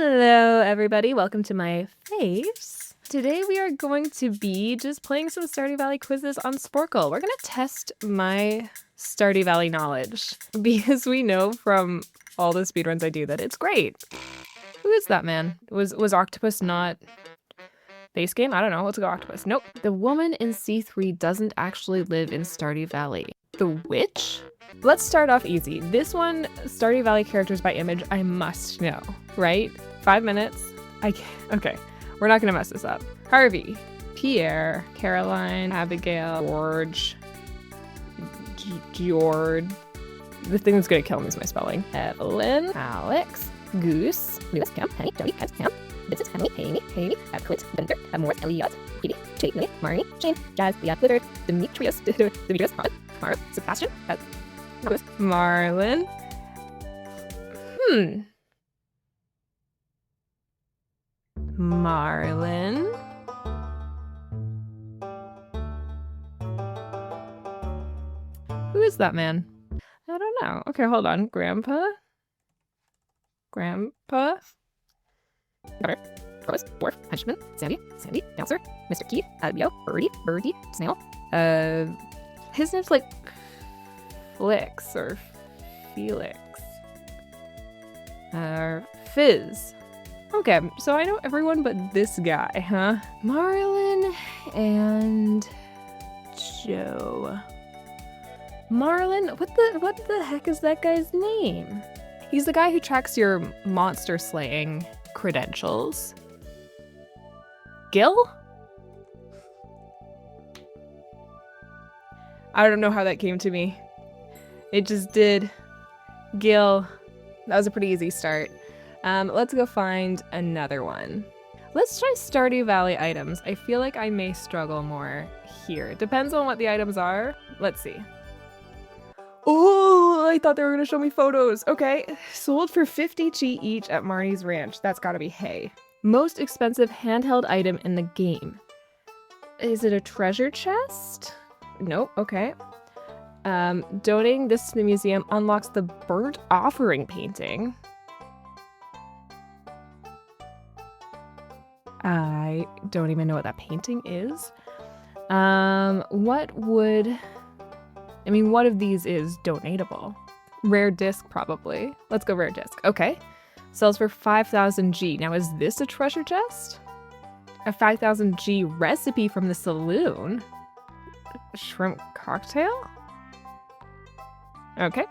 Hello everybody, welcome to my face. Today we are going to be just playing some Stardew Valley quizzes on Sporcle. We're going to test my Stardew Valley knowledge because we know from all the speedruns I do that it's great. Who is that man? Was Octopus not base game? I don't know. Let's go Octopus. Nope. The woman in C3 doesn't actually live in Stardew Valley. The witch? Let's start off easy. This one, Stardew Valley characters by image, I must know, right? 5 minutes. Okay, we're not gonna mess this up. Harvey, Pierre, Caroline, Abigail, George. The thing that's gonna kill me is my spelling. Evelyn, Alex, Goose, Lewis, Cam, Henny, Joey, Cam, Vincent, Henry, Haley, Clint, Gunther, Morris, Elliot, Katie, Jake, Marnie, Shane, Jazz, Leon, Glitter, Demetrius, Mara, Sebastian, Marlon. Marlon. Who is that man? I don't know. Okay, hold on. Grandpa? Butter, Rose, Dwarf, Henchman, Sandy, Bouncer, Mr. Keith, Albio, Birdie, Snail. His name's like Flix or Felix. Fizz. Okay, so I know everyone but this guy, huh? Marlon and Joe. Marlon, what the heck is that guy's name? He's the guy who tracks your monster slaying credentials. Gil? I don't know how that came to me. It just did. Gil. That was a pretty easy start. Let's go find another one. Let's try Stardew Valley items. I feel like I may struggle more here. Depends on what the items are. Let's see. Oh, I thought they were going to show me photos. Okay. Sold for 50G each at Marnie's Ranch. That's got to be hay. Most expensive handheld item in the game. Is it a treasure chest? Nope. Okay. Donating this to the museum unlocks the burnt offering painting. I don't even know what that painting is. What of these is donatable? Rare disc, probably. Let's go rare disc. Okay. Sells for 5,000G. Now, is this a treasure chest? A 5,000G recipe from the saloon? Shrimp cocktail? Okay.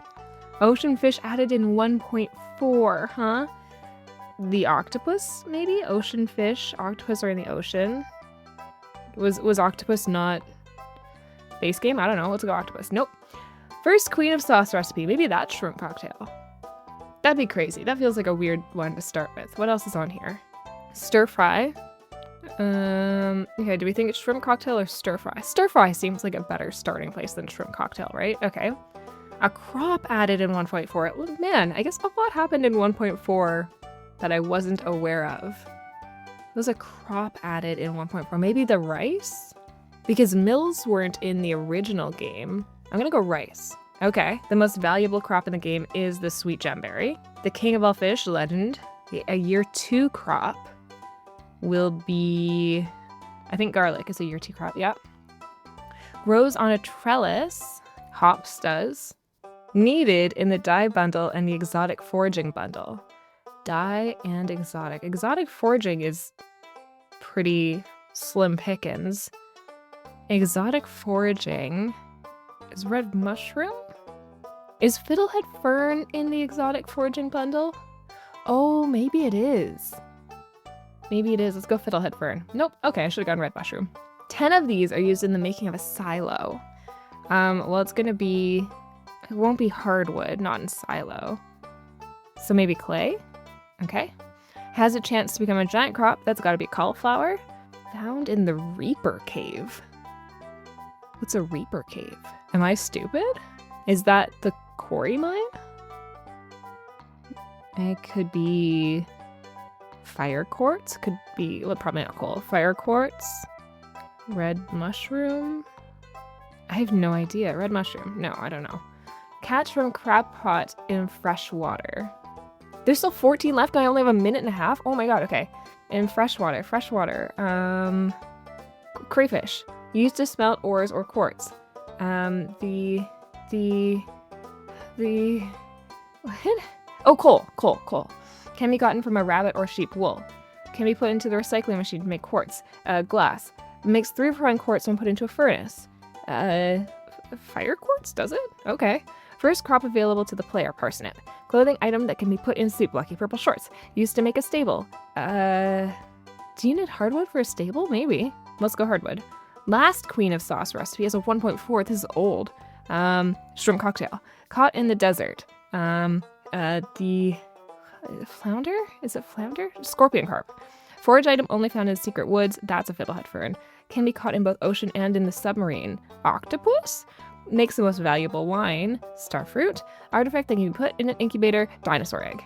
Ocean fish added in 1.4, huh? The octopus, maybe? Ocean fish, octopus are in the ocean. Was octopus not base game? I don't know. Let's go octopus. Nope. First queen of sauce recipe. Maybe that's shrimp cocktail. That'd be crazy. That feels like a weird one to start with. What else is on here? Stir fry. Okay, do we think it's shrimp cocktail or stir fry? Stir fry seems like a better starting place than shrimp cocktail, right? Okay. A crop added in 1.4. Well, man, I guess a lot happened in 1.4 that I wasn't aware of. Was a crop added in 1.4? Maybe the rice? Because mills weren't in the original game. I'm gonna go rice. Okay. The most valuable crop in the game is the sweet gemberry. The king of all fish, legend. A year 2 crop will be, I think garlic is a year 2 crop, yep. Grows on a trellis, hops does. Needed in the dye bundle and the exotic foraging bundle. Dye and exotic. Exotic foraging is pretty slim pickings. Exotic foraging is red mushroom? Is fiddlehead fern in the exotic foraging bundle? Oh, maybe it is. Maybe it is. Let's go fiddlehead fern. Nope. Okay, I should have gone red mushroom. 10 of these are used in the making of a silo. Well, it's gonna be, it won't be hardwood, not in silo. So maybe clay? Okay. Has a chance to become a giant crop. That's gotta be cauliflower. Found in the Reaper Cave. What's a Reaper Cave? Am I stupid? Is that the quarry mine? It could be fire quartz. Could be, well, probably not coal. Fire quartz. Red mushroom. I have no idea. Red mushroom. No, I don't know. Catch from crab pot in fresh water. There's still 14 left and I only have a minute and a half? Oh my god, okay. And freshwater. Crayfish. Used to smelt ores or quartz. The what? Oh, coal. Can be gotten from a rabbit or sheep wool. Can be put into the recycling machine to make quartz. Glass. Makes 3 for 1 quartz when put into a furnace. Fire quartz, does it? Okay. First crop available to the player, parsnip. Clothing item that can be put in soup, lucky purple shorts. Used to make a stable. Do you need hardwood for a stable? Maybe. Let's go hardwood. Last queen of sauce recipe is a 1.4. This is old. Shrimp cocktail. Caught in the desert. The flounder? Is it flounder? Scorpion carp. Forage item only found in secret woods. That's a fiddlehead fern. Can be caught in both ocean and in the submarine. Octopus? Makes the most valuable wine. Starfruit. Artifact that can be put in an incubator. Dinosaur egg.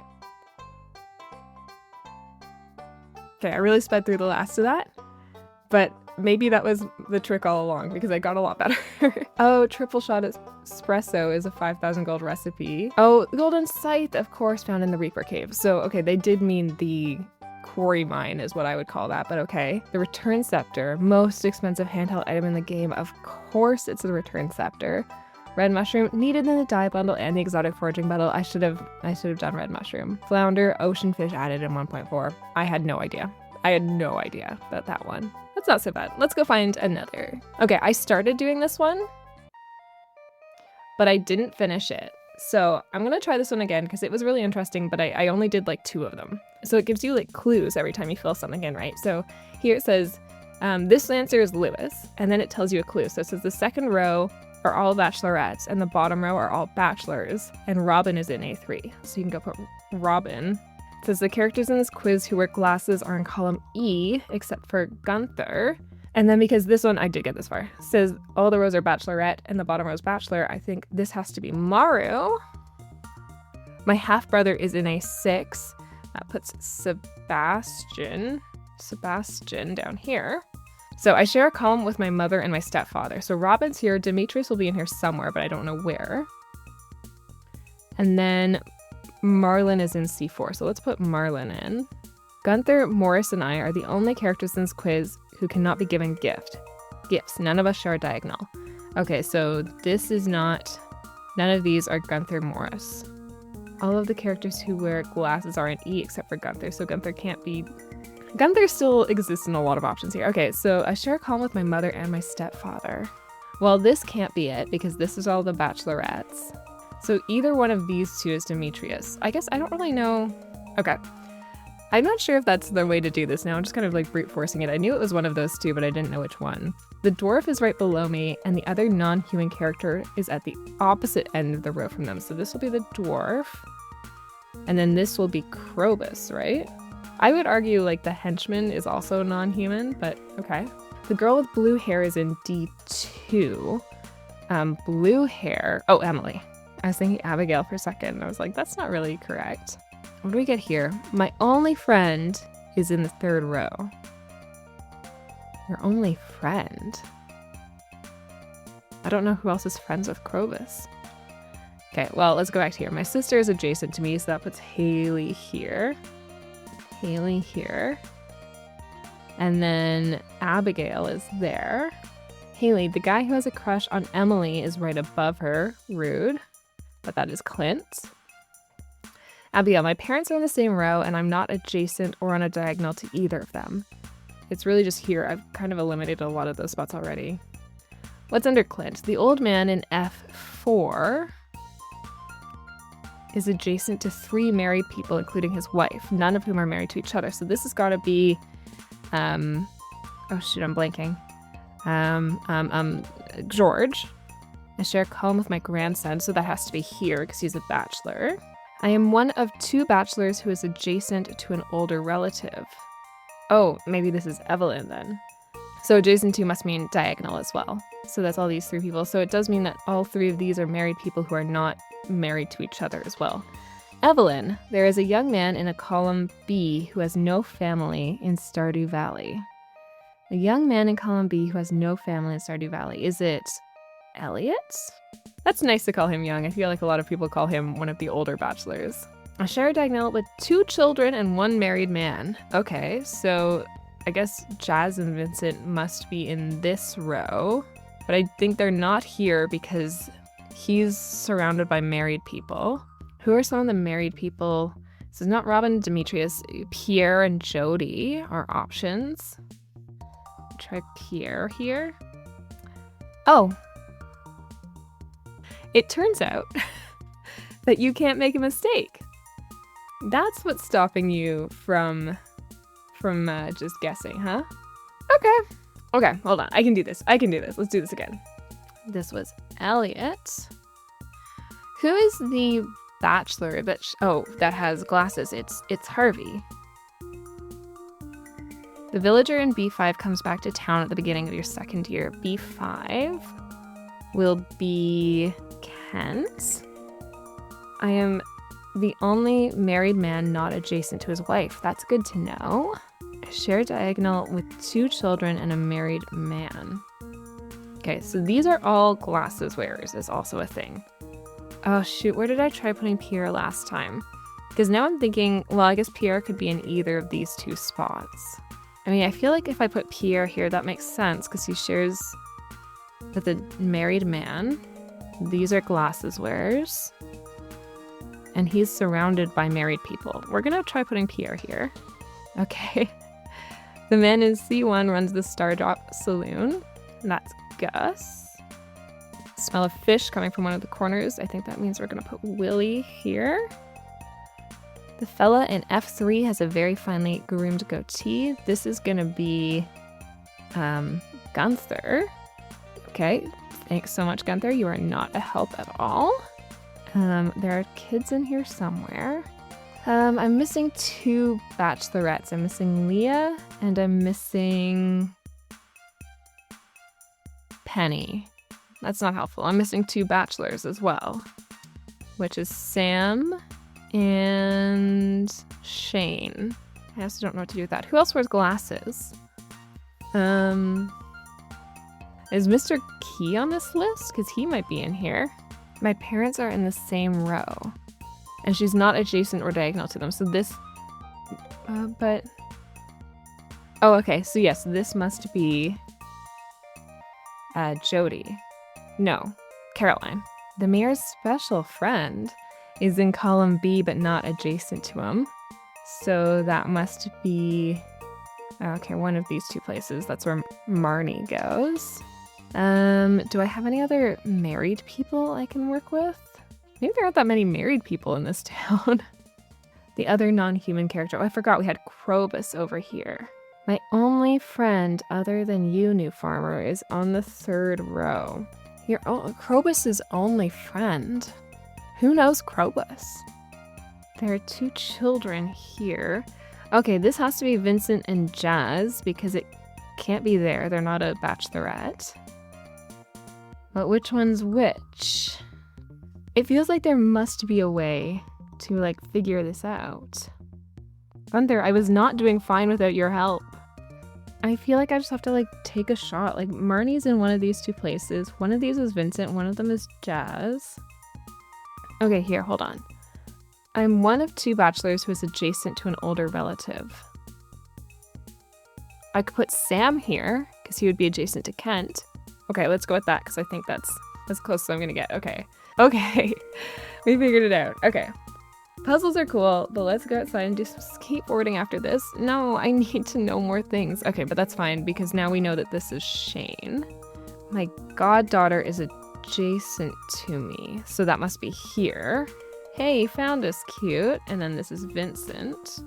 Okay, I really sped through the last of that. But maybe that was the trick all along because I got a lot better. Oh, triple shot espresso is a 5,000 gold recipe. Oh, the golden scythe, of course, found in the Reaper Cave. So, okay, they did mean the quarry mine is what I would call that, but okay. The return scepter, most expensive handheld item in the game. Of course it's the return scepter. Red mushroom, needed in the dye bundle and the exotic foraging bundle. I should have done red mushroom. Flounder, ocean fish added in 1.4. I had no idea about that one. That's not so bad. Let's go find another. Okay, I started doing this one, but I didn't finish it. So I'm gonna try this one again because it was really interesting, but I only did like 2 of them. So it gives you like clues every time you fill something in, right? So here it says, this answer is Lewis, and then it tells you a clue. So it says the second row are all bachelorettes, and the bottom row are all bachelors, and Robin is in A3. So you can go put Robin. It says the characters in this quiz who wear glasses are in column E, except for Gunther. And then because this one, I did get this far, says all the rows are bachelorette and the bottom row is bachelor, I think this has to be Maru. My half-brother is in A6. That puts Sebastian down here. So I share a column with my mother and my stepfather. So Robin's here. Demetrius will be in here somewhere, but I don't know where. And then Marlin is in C4. So let's put Marlin in. Gunther, Morris, and I are the only characters in this quiz who cannot be given gifts. None of us share a diagonal. Okay, so this is not... None of these are Gunther Morris. All of the characters who wear glasses are in E except for Gunther, so Gunther can't be... Gunther still exists in a lot of options here. Okay, so I share a column with my mother and my stepfather. Well, this can't be it because this is all the bachelorettes. So either one of these two is Demetrius. I guess I don't really know... Okay. I'm not sure if that's the way to do this now. I'm just kind of like brute forcing it. I knew it was one of those two, but I didn't know which one. The dwarf is right below me, and the other non-human character is at the opposite end of the row from them. So this will be the dwarf, and then this will be Krobus, right? I would argue like the henchman is also non-human, but okay. The girl with blue hair is in D2. Blue hair. Oh, Emily. I was thinking Abigail for a second. I was like, that's not really correct. What do we get here? My only friend is in the 3rd row. Your only friend? I don't know who else is friends with Krobus. Okay, well, let's go back to here. My sister is adjacent to me, so that puts Haley here. Haley here. And then Abigail is there. Haley, the guy who has a crush on Emily, is right above her. Rude. But that is Clint. Abigail, my parents are in the same row, and I'm not adjacent or on a diagonal to either of them. It's really just here. I've kind of eliminated a lot of those spots already. What's under Clint? The old man in F4 is adjacent to 3 married people, including his wife, none of whom are married to each other. So this has got to be, oh shoot, I'm blanking. George. I share a column with my grandson, so that has to be here because he's a bachelor. I am one of 2 bachelors who is adjacent to an older relative. Oh, maybe this is Evelyn then. So adjacent to must mean diagonal as well. So that's all these 3 people. So it does mean that all 3 of these are married people who are not married to each other as well. Evelyn, there is a young man in a column B who has no family in Stardew Valley. A young man in column B who has no family in Stardew Valley. Is it Elliot? That's nice to call him young. I feel like a lot of people call him one of the older bachelors. I share a diagonal with 2 children and 1 married man. Okay, so I guess Jazz and Vincent must be in this row, but I think they're not here because he's surrounded by married people. Who are some of the married people? This is not Robin and Demetrius. Pierre and Jody are options. Try Pierre here. Oh. It turns out that you can't make a mistake. That's what's stopping you from just guessing, huh? Okay, hold on. I can do this. Let's do this again. This was Elliot. Who is the bachelor that has glasses? It's Harvey. The villager in B5 comes back to town at the beginning of your second year. B5 will be Kent. I am the only married man not adjacent to his wife. That's good to know. I share a diagonal with 2 children and a married man. Okay, so these are all glasses wearers is also a thing. Oh shoot, where did I try putting Pierre last time? Because now I'm thinking, well, I guess Pierre could be in either of these 2 spots. I mean, I feel like if I put Pierre here, that makes sense because he shares with a married man. These are glasses wearers. And he's surrounded by married people. We're gonna try putting Pierre here. Okay. The man in C1 runs the Stardew Saloon. And that's Gus. Smell of fish coming from one of the corners. I think that means we're gonna put Willie here. The fella in F3 has a very finely groomed goatee. This is gonna be Gunther. Okay, thanks so much, Gunther. You are not a help at all. There are kids in here somewhere. I'm missing 2 bachelorettes. I'm missing Leah and I'm missing Penny. That's not helpful. I'm missing 2 bachelors as well, which is Sam and Shane. I also don't know what to do with that. Who else wears glasses? Is Mr. Key on this list? Because he might be in here. My parents are in the same row. And she's not adjacent or diagonal to them. So this... but... Oh, okay. So yes, this must be... Jody. No. Caroline. The mayor's special friend is in column B, but not adjacent to him. So that must be... Okay, one of these 2 places. That's where Marnie goes. Do I have any other married people I can work with? Maybe there aren't that many married people in this town. The other non-human character. Oh, I forgot we had Krobus over here. My only friend other than you, new farmer, is on the 3rd row. Krobus' only friend. Who knows Krobus? There are 2 children here. Okay, this has to be Vincent and Jazz because it can't be there. They're not a bachelorette. But which one's which? It feels like there must be a way to, like, figure this out. Gunther, I was not doing fine without your help. I feel like I just have to, like, take a shot. Like, Marnie's in one of these 2 places. One of these is Vincent. One of them is Jazz. Okay, here, hold on. I'm one of 2 bachelors who is adjacent to an older relative. I could put Sam here, because he would be adjacent to Kent. Okay, let's go with that, because I think that's as close as I'm going to get. Okay. Okay. We figured it out. Okay. Puzzles are cool, but let's go outside and do some skateboarding after this. No, I need to know more things. Okay, but that's fine, because now we know that this is Shane. My goddaughter is adjacent to me, so that must be here. Hey, found us, cute. And then this is Vincent.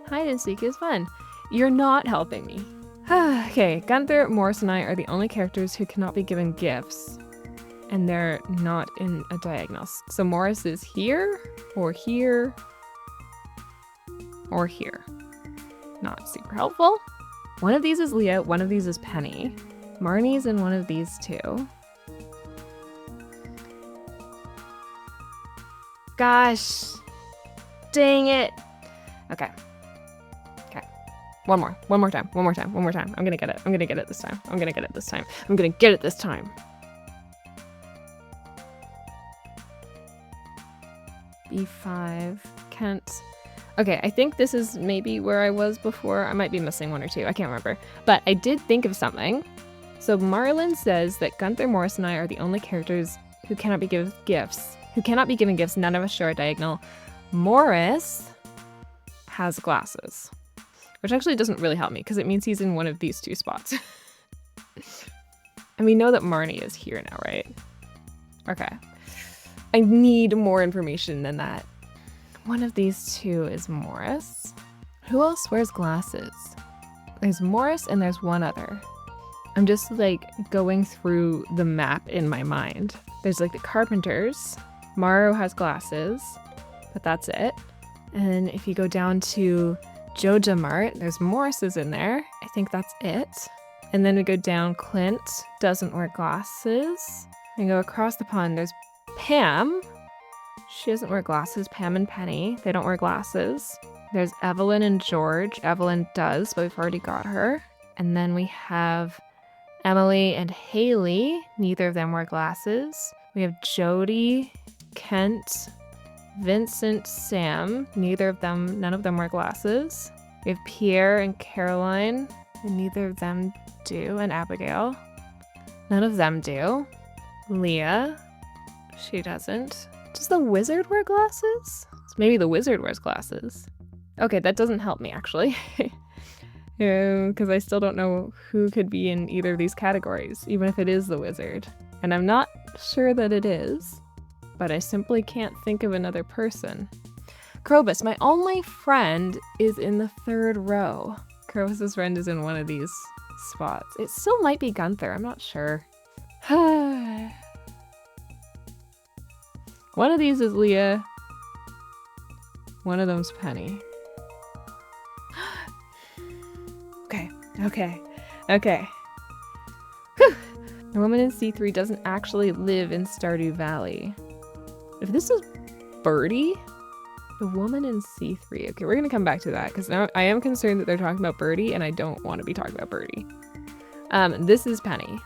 Hide and seek is fun. You're not helping me. Okay, Gunther, Morris, and I are the only characters who cannot be given gifts. And they're not in a diagonal. So Morris is here, or here, or here. Not super helpful. One of these is Leah, one of these is Penny. Marnie's in one of these 2. Gosh. Dang it. Okay. One more time. I'm gonna get it. I'm gonna get it this time. B5. Kent. Okay, I think this is maybe where I was before. I might be missing one or two. I can't remember. But I did think of something. So Marlon says that Gunther, Morris, and I are the only characters who cannot be given gifts. None of us share a diagonal. Morris has glasses, which actually doesn't really help me because it means he's in one of these two spots. And we know that Marnie is here now, right? Okay. I need more information than that. One of these two is Morris. Who else wears glasses? There's Morris and there's one other. I'm just like going through the map in my mind. There's like the Carpenters. Morrow has glasses, but that's it. And if you go down to Joja Mart, there's Morris's in there. I think that's it. And then we go down, Clint doesn't wear glasses. And go across the pond, there's Pam. She doesn't wear glasses. Pam and Penny, they don't wear glasses. There's Evelyn and George. Evelyn does, but we've already got her. And then we have Emily and Haley. Neither of them wear glasses. We have Jody, Kent, Vincent, Sam. None of them wear glasses. We have Pierre and Caroline, and neither of them do. And Abigail. None of them do. Leah. She doesn't. Does the wizard wear glasses? Maybe the wizard wears glasses. Okay, that doesn't help me actually. Because I still don't know who could be in either of these categories, even if it is the wizard. And I'm not sure that it is, but I simply can't think of another person. Krobus, my only friend, is in the third row. Krobus's friend is in one of these spots. It still might be Gunther, I'm not sure. One of these is Leah. One of them's Penny. Okay. Whew. The woman in C3 doesn't actually live in Stardew Valley. If this is Birdie, the woman in C3. Okay, we're gonna come back to that because now I am concerned that they're talking about Birdie and I don't want to be talking about Birdie. This is Penny.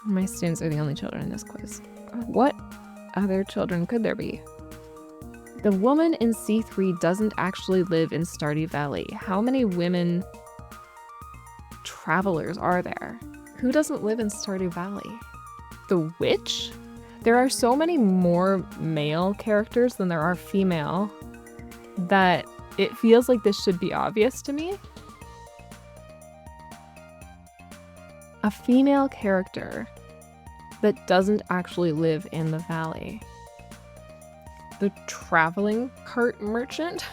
My students are the only children in this quiz. What other children could there be? The woman in C3 doesn't actually live in Stardew Valley. How many women travelers are there? Who doesn't live in Stardew Valley? The witch? There are so many more male characters than there are female that it feels like this should be obvious to me. A female character that doesn't actually live in the valley. The traveling cart merchant?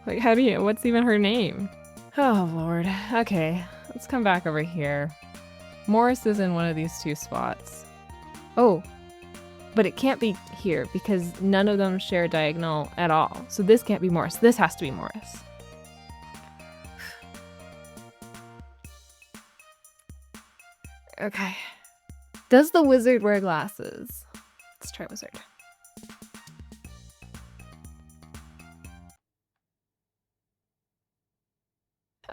Like, what's even her name? Oh, Lord. Okay, let's come back over here. Morris is in one of these two spots. Oh, but it can't be here because none of them share a diagonal at all. So this can't be Morris. This has to be Morris. Okay. Does the wizard wear glasses? Let's try wizard.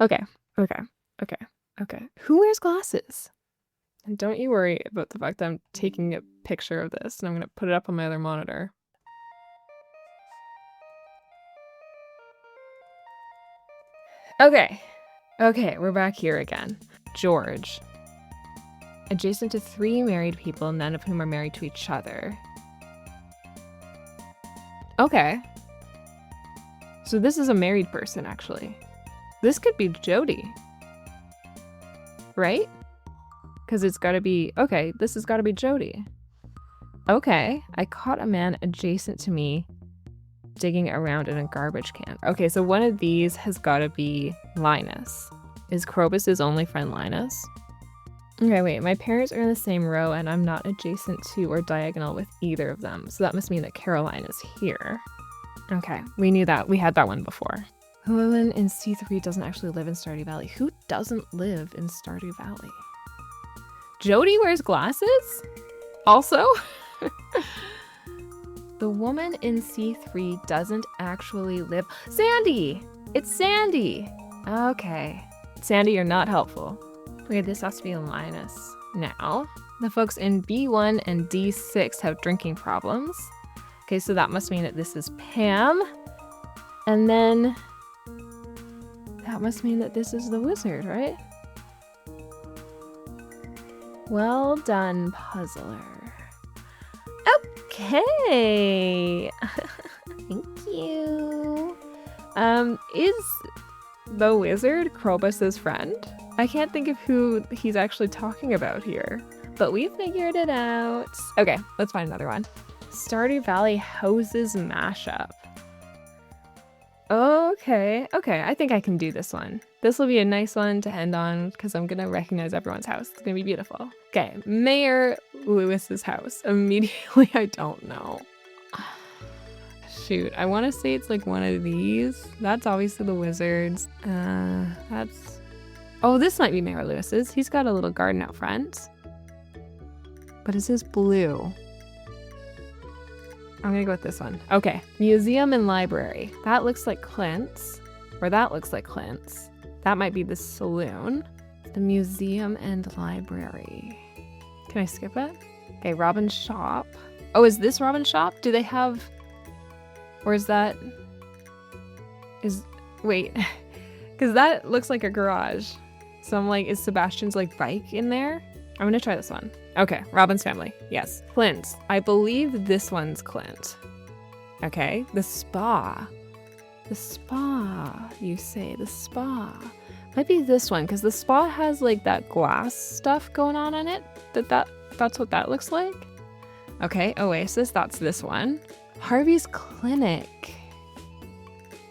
Okay. Who wears glasses? And don't you worry about the fact that I'm taking a picture of this and I'm going to put it up on my other monitor. Okay, we're back here again. George. Adjacent to 3 married people, none of whom are married to each other. Okay. So this is a married person, actually. This could be Jody. Right? Because it's got to be... Okay, this has got to be Jody. Okay, I caught a man adjacent to me digging around in a garbage can. Okay, so one of these has got to be Linus. Is Krobus' only friend Linus? Okay, wait, my parents are in the same row and I'm not adjacent to or diagonal with either of them. So that must mean that Caroline is here. Okay, we knew that. We had that one before. The woman in C3 doesn't actually live in Stardew Valley. Who doesn't live in Stardew Valley? Jody wears glasses? Also? The woman in C3 doesn't actually live... Sandy! It's Sandy! Okay. Sandy, you're not helpful. Okay, this has to be Linus. Now, the folks in B1 and D6 have drinking problems. Okay, so that must mean that this is Pam. And then that must mean that this is the wizard, right? Well done, puzzler. Okay. Thank you. Is the wizard Krobus's friend? I can't think of who he's actually talking about here, but we figured it out. Okay, let's find another one. Stardew Valley Houses Mashup. Okay, I think I can do this one. This will be a nice one to end on because I'm gonna recognize everyone's house. It's gonna be beautiful. Okay, Mayor Lewis's house. Immediately, I don't know. Shoot, I want to say it's like one of these. That's obviously the wizard's. Oh, this might be Mayor Lewis's. He's got a little garden out front. But is this blue? I'm gonna go with this one. Okay, museum and library. That looks like Clint's, or that looks like Clint's. That might be the saloon. The museum and library. Can I skip it? Okay, Robin's shop. Oh, is this Robin's shop? Do they have, or is that, wait, because that looks like a garage. So I'm like, is Sebastian's like bike in there? I'm gonna try this one. Okay, Robin's family. Yes. Clint. I believe this one's Clint. Okay, the spa. The spa, you say, the spa. Might be this one, because the spa has like that glass stuff going on in it. That's what that looks like. Okay, Oasis, that's this one. Harvey's Clinic.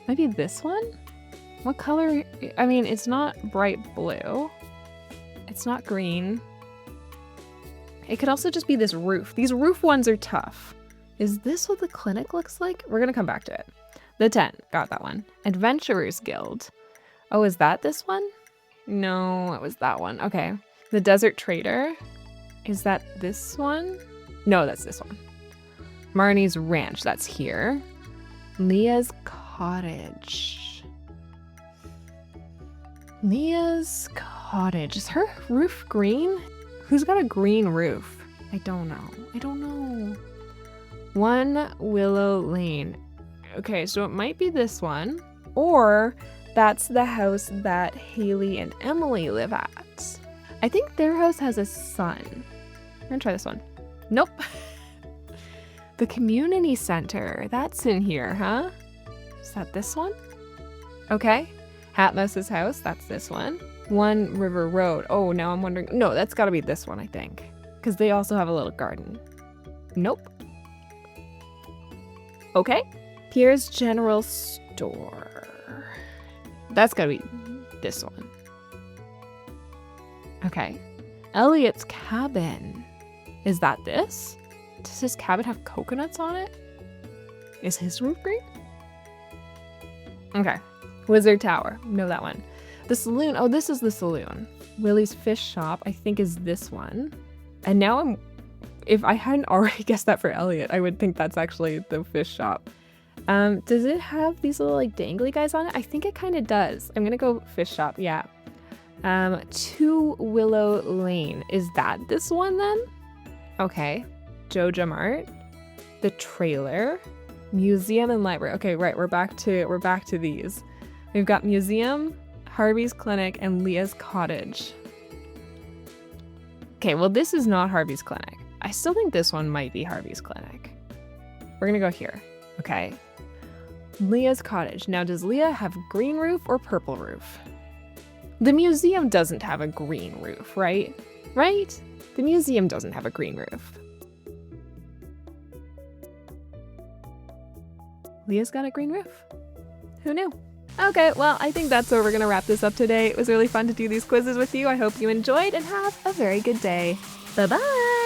Might be this one? What color? I mean, it's not bright blue. It's not green. It could also just be this roof. These roof ones are tough. Is this what the clinic looks like? We're gonna come back to it. The tent, got that one. Adventurers Guild. Oh, is that this one? No, it was that one. Okay. The Desert Trader. Is that this one? No, that's this one. Marnie's Ranch, that's here. Leah's Cottage. Leah's Cottage. Is her roof green? Who's got a green roof? I don't know. One Willow Lane. Okay, so it might be this one, or that's the house that Haley and Emily live at. I think their house has a son. I'm gonna try this one. Nope. The community center, that's in here, huh? Is that this one? Okay. Hatmouse's house, that's this one. One River Road. Oh, now I'm wondering. No, that's gotta be this one, I think. Because they also have a little garden. Nope. Okay. Pierre's General Store. That's gotta be this one. Okay. Elliot's Cabin. Is that this? Does his cabin have coconuts on it? Is his roof green? Okay. Wizard Tower. Know that one. The saloon. Oh, this is the saloon. Willie's Fish Shop, I think, is this one. And now if I hadn't already guessed that for Elliot, I would think that's actually the fish shop. Does it have these little like dangly guys on it? I think it kind of does. I'm gonna go fish shop. Yeah. 2 Willow Lane. Is that this one then? Okay. Joja Mart. The trailer. Museum and library. Okay, right. We're back to these. We've got museum, Harvey's Clinic, and Leah's Cottage. Okay, well, this is not Harvey's Clinic. I still think this one might be Harvey's Clinic. We're gonna go here. Okay. Leah's Cottage. Now, does Leah have green roof or purple roof? The museum doesn't have a green roof, right? Right? The museum doesn't have a green roof. Leah's got a green roof. Who knew? Okay, well, I think that's where we're going to wrap this up today. It was really fun to do these quizzes with you. I hope you enjoyed and have a very good day. Bye-bye!